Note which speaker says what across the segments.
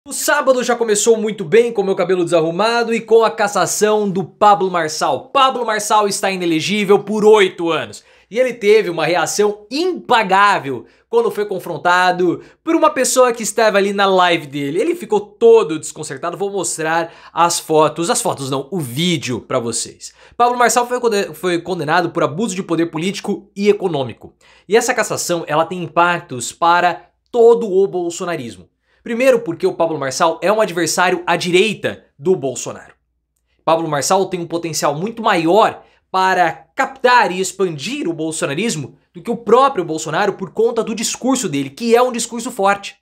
Speaker 1: O sábado já começou muito bem com meu cabelo desarrumado e com a cassação do Pablo Marçal. Pablo Marçal está inelegível por 8 anos. E ele teve uma reação impagável quando foi confrontado por uma pessoa que estava ali na live dele. Ele ficou todo desconcertado, vou mostrar as fotos não, o vídeo pra vocês. Pablo Marçal foi condenado por abuso de poder político e econômico. E essa cassação, ela tem impactos para todo o bolsonarismo. Primeiro porque o Pablo Marçal é um adversário à direita do Bolsonaro. Pablo Marçal tem um potencial muito maior para captar e expandir o bolsonarismo do que o próprio Bolsonaro por conta do discurso dele, que é um discurso forte.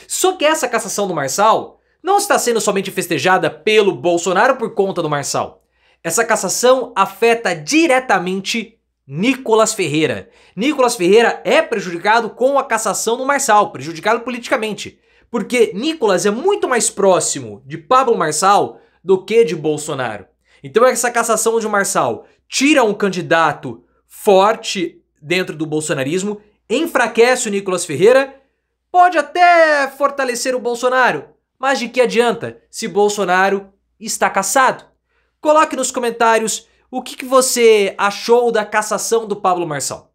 Speaker 1: Só que essa cassação do Marçal não está sendo somente festejada pelo Bolsonaro por conta do Marçal. Essa cassação afeta diretamente Nicolas Ferreira. Nicolas Ferreira é prejudicado com a cassação do Marçal, prejudicado politicamente. Porque Nicolas é muito mais próximo de Pablo Marçal do que de Bolsonaro. Então essa cassação de Marçal tira um candidato forte dentro do bolsonarismo, enfraquece o Nicolas Ferreira, pode até fortalecer o Bolsonaro, mas de que adianta se Bolsonaro está cassado? Coloque nos comentários o que você achou da cassação do Pablo Marçal.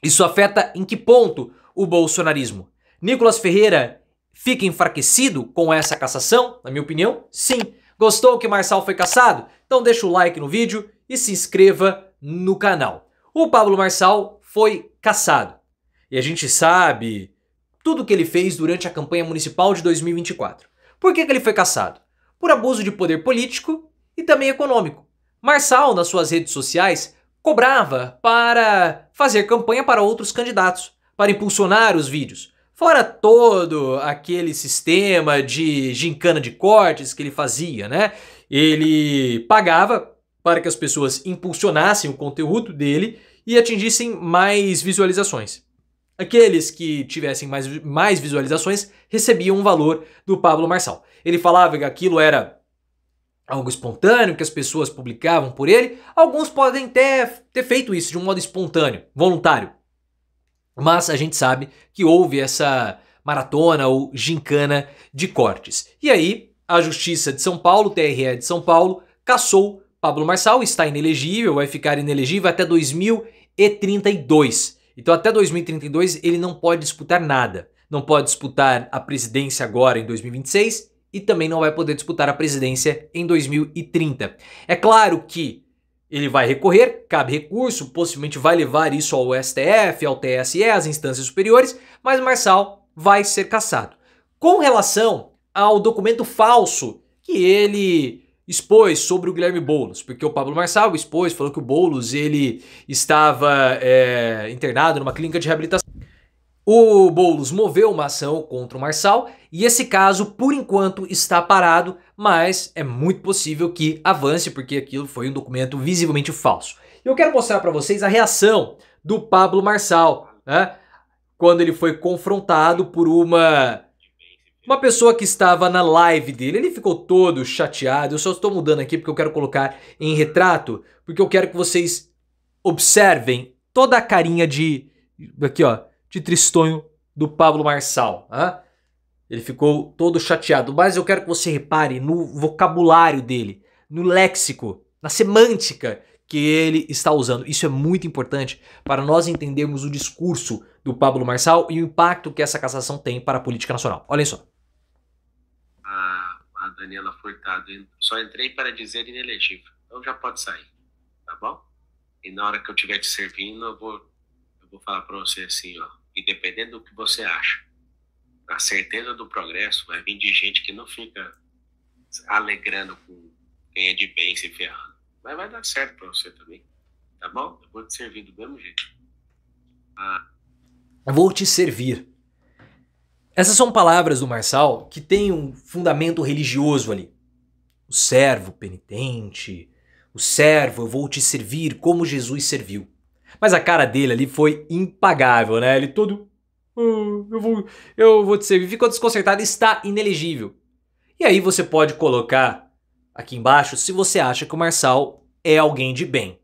Speaker 1: Isso afeta em que ponto o bolsonarismo? Nicolas Ferreira fica enfraquecido com essa cassação? Na minha opinião, sim. Gostou que Marçal foi cassado? Então deixa o like no vídeo e se inscreva no canal. O Pablo Marçal foi cassado. E a gente sabe tudo que ele fez durante a campanha municipal de 2024. Por que ele foi cassado? Por abuso de poder político e também econômico. Marçal, nas suas redes sociais, cobrava para fazer campanha para outros candidatos, para impulsionar os vídeos. Fora todo aquele sistema de gincana de cortes que ele fazia, né? Ele pagava para que as pessoas impulsionassem o conteúdo dele e atingissem mais visualizações. Aqueles que tivessem mais visualizações recebiam um valor do Pablo Marçal. Ele falava que aquilo era algo espontâneo, que as pessoas publicavam por ele. Alguns podem ter feito isso de um modo espontâneo, voluntário. Mas a gente sabe que houve essa maratona ou gincana de cortes. E aí, a Justiça de São Paulo, TRE de São Paulo, cassou Pablo Marçal, está inelegível, vai ficar inelegível até 2032. Então até 2032 ele não pode disputar nada. Não pode disputar a presidência agora em 2026 e também não vai poder disputar a presidência em 2030. É claro que ele vai recorrer, cabe recurso, possivelmente vai levar isso ao STF, ao TSE, às instâncias superiores, mas Marçal vai ser cassado. Com relação ao documento falso que ele expôs sobre o Guilherme Boulos, porque o Pablo Marçal expôs, falou que o Boulos ele estava internado numa clínica de reabilitação. O Boulos moveu uma ação contra o Marçal e esse caso, por enquanto, está parado, mas é muito possível que avance porque aquilo foi um documento visivelmente falso. Eu quero mostrar para vocês a reação do Pablo Marçal, né, quando ele foi confrontado por uma pessoa que estava na live dele. Ele ficou todo chateado. Eu só estou mudando aqui porque eu quero colocar em retrato, porque eu quero que vocês observem toda a carinha de tristonho do Pablo Marçal. Ele ficou todo chateado, mas eu quero que você repare no vocabulário dele, no léxico, na semântica que ele está usando. Isso é muito importante para nós entendermos o discurso do Pablo Marçal e o impacto que essa cassação tem para a política nacional. Olhem só.
Speaker 2: A Daniela Furtado, só entrei para dizer inelegível. Então já pode sair, tá bom? E na hora que eu estiver te servindo, eu vou falar para você assim, ó. E dependendo do que você acha, a certeza do progresso vai vir de gente que não fica alegrando com quem é de bem se ferrando. Mas vai dar certo para você também, tá bom? Eu vou te servir do mesmo jeito.
Speaker 1: Eu vou te servir. Essas são palavras do Marçal que têm um fundamento religioso ali. O servo penitente, o servo, eu vou te servir como Jesus serviu. Mas a cara dele ali foi impagável, né? Ele todo... eu vou te servir. Ficou desconcertado e está inelegível. E aí você pode colocar aqui embaixo se você acha que o Marçal é alguém de bem.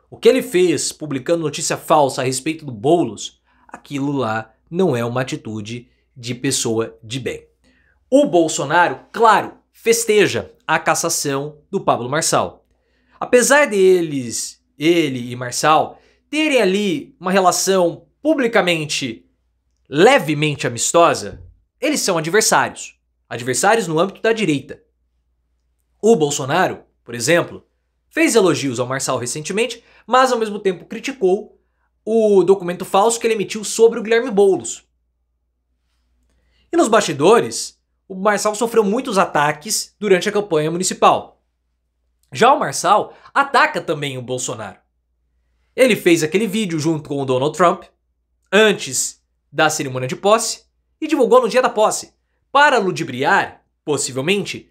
Speaker 1: O que ele fez publicando notícia falsa a respeito do Boulos, aquilo lá não é uma atitude de pessoa de bem. O Bolsonaro, claro, festeja a cassação do Pablo Marçal. Apesar deles, ele e Marçal, terem ali uma relação publicamente levemente amistosa, eles são adversários. Adversários no âmbito da direita. O Bolsonaro, por exemplo, fez elogios ao Marçal recentemente, mas ao mesmo tempo criticou o documento falso que ele emitiu sobre o Guilherme Boulos. E nos bastidores, o Marçal sofreu muitos ataques durante a campanha municipal. Já o Marçal ataca também o Bolsonaro. Ele fez aquele vídeo junto com o Donald Trump, antes da cerimônia de posse, e divulgou no dia da posse, para ludibriar, possivelmente,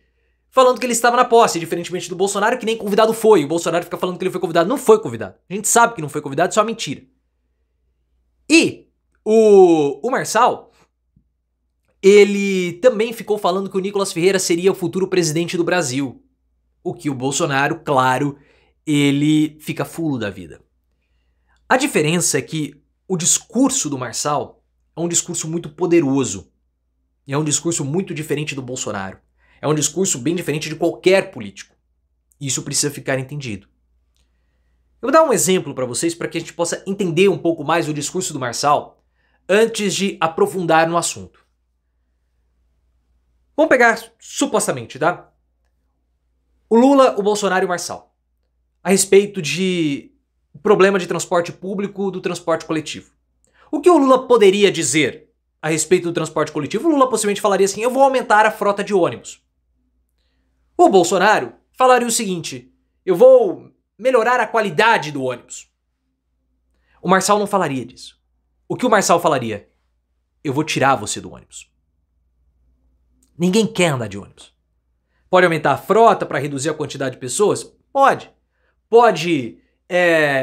Speaker 1: falando que ele estava na posse, diferentemente do Bolsonaro, que nem convidado foi. O Bolsonaro fica falando que ele foi convidado. Não foi convidado. A gente sabe que não foi convidado, isso é uma mentira. E o Marçal, ele também ficou falando que o Nicolas Ferreira seria o futuro presidente do Brasil. O que o Bolsonaro, claro, ele fica fulo da vida. A diferença é que o discurso do Marçal é um discurso muito poderoso. E é um discurso muito diferente do Bolsonaro. É um discurso bem diferente de qualquer político. E isso precisa ficar entendido. Eu vou dar um exemplo para vocês para que a gente possa entender um pouco mais o discurso do Marçal antes de aprofundar no assunto. Vamos pegar supostamente, tá? O Lula, o Bolsonaro e o Marçal. A respeito de problema de transporte público do transporte coletivo. O que o Lula poderia dizer a respeito do transporte coletivo? O Lula possivelmente falaria assim: eu vou aumentar a frota de ônibus. O Bolsonaro falaria o seguinte: eu vou melhorar a qualidade do ônibus. O Marçal não falaria disso. O que o Marçal falaria? Eu vou tirar você do ônibus. Ninguém quer andar de ônibus. Pode aumentar a frota para reduzir a quantidade de pessoas? Pode. Pode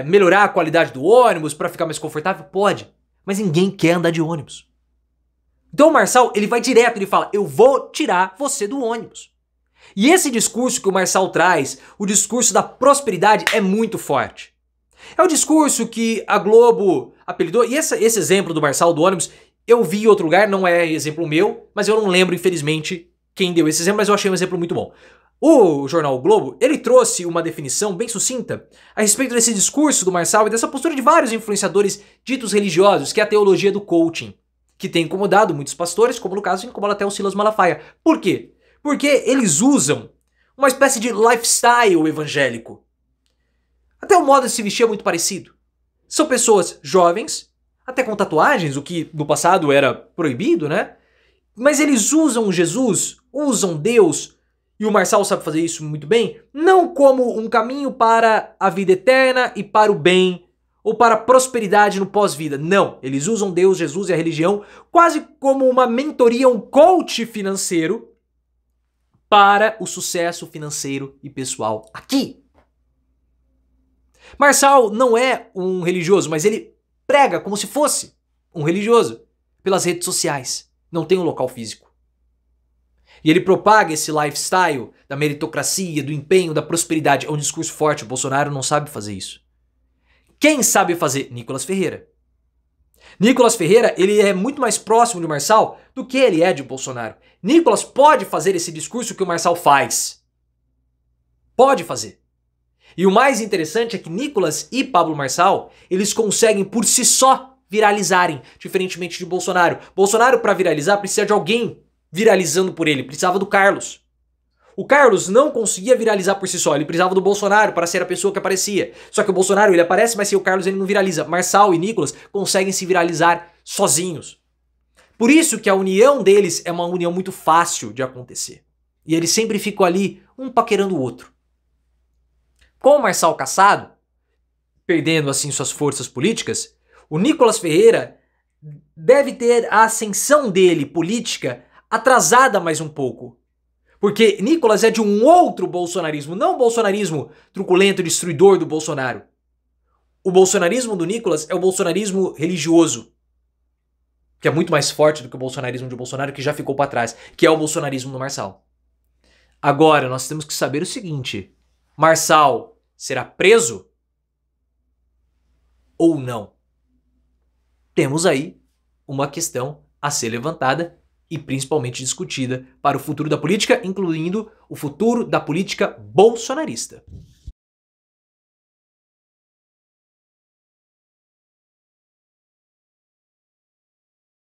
Speaker 1: melhorar a qualidade do ônibus para ficar mais confortável? Pode. Mas ninguém quer andar de ônibus. Então o Marçal, ele vai direto, ele fala: eu vou tirar você do ônibus. E esse discurso que o Marçal traz, o discurso da prosperidade, é muito forte. É o discurso que a Globo apelidou, e esse exemplo do Marçal do ônibus, eu vi em outro lugar, não é exemplo meu, mas eu não lembro, infelizmente, quem deu esse exemplo, mas eu achei um exemplo muito bom. O jornal o Globo, ele trouxe uma definição bem sucinta a respeito desse discurso do Marçal e dessa postura de vários influenciadores ditos religiosos, que é a teologia do coaching, que tem incomodado muitos pastores, como no caso incomoda até o Silas Malafaia. Por quê? Porque eles usam uma espécie de lifestyle evangélico. Até o modo de se vestir é muito parecido. São pessoas jovens, até com tatuagens, o que no passado era proibido, né? Mas eles usam Jesus, usam Deus, e o Marçal sabe fazer isso muito bem, não como um caminho para a vida eterna e para o bem, ou para a prosperidade no pós-vida. Não, eles usam Deus, Jesus e a religião quase como uma mentoria, um coach financeiro para o sucesso financeiro e pessoal aqui. Marçal não é um religioso, mas ele prega como se fosse um religioso pelas redes sociais. Não tem um local físico. E ele propaga esse lifestyle da meritocracia, do empenho, da prosperidade. É um discurso forte. O Bolsonaro não sabe fazer isso. Quem sabe fazer? Nicolas Ferreira. Nicolas Ferreira, ele é muito mais próximo de Marçal do que ele é de Bolsonaro. Nicolas pode fazer esse discurso que o Marçal faz. Pode fazer. E o mais interessante é que Nicolas e Pablo Marçal, eles conseguem por si só viralizarem, diferentemente de Bolsonaro. Bolsonaro, para viralizar, precisa de alguém viralizando por ele. Precisava do Carlos. O Carlos não conseguia viralizar por si só. Ele precisava do Bolsonaro para ser a pessoa que aparecia. Só que o Bolsonaro, ele aparece, mas sem o Carlos ele não viraliza. Marçal e Nicolas conseguem se viralizar sozinhos. Por isso que a união deles é uma união muito fácil de acontecer. E eles sempre ficam ali, um paquerando o outro. Com o Marçal cassado, perdendo assim suas forças políticas, o Nicolas Ferreira deve ter a ascensão dele política atrasada mais um pouco. Porque Nicolas é de um outro bolsonarismo, não o bolsonarismo truculento, destruidor do Bolsonaro. O bolsonarismo do Nicolas é o bolsonarismo religioso, que é muito mais forte do que o bolsonarismo de Bolsonaro, que já ficou para trás, que é o bolsonarismo do Marçal. Agora, nós temos que saber o seguinte: Marçal será preso ou não? Temos aí uma questão a ser levantada e principalmente discutida para o futuro da política, incluindo o futuro da política bolsonarista.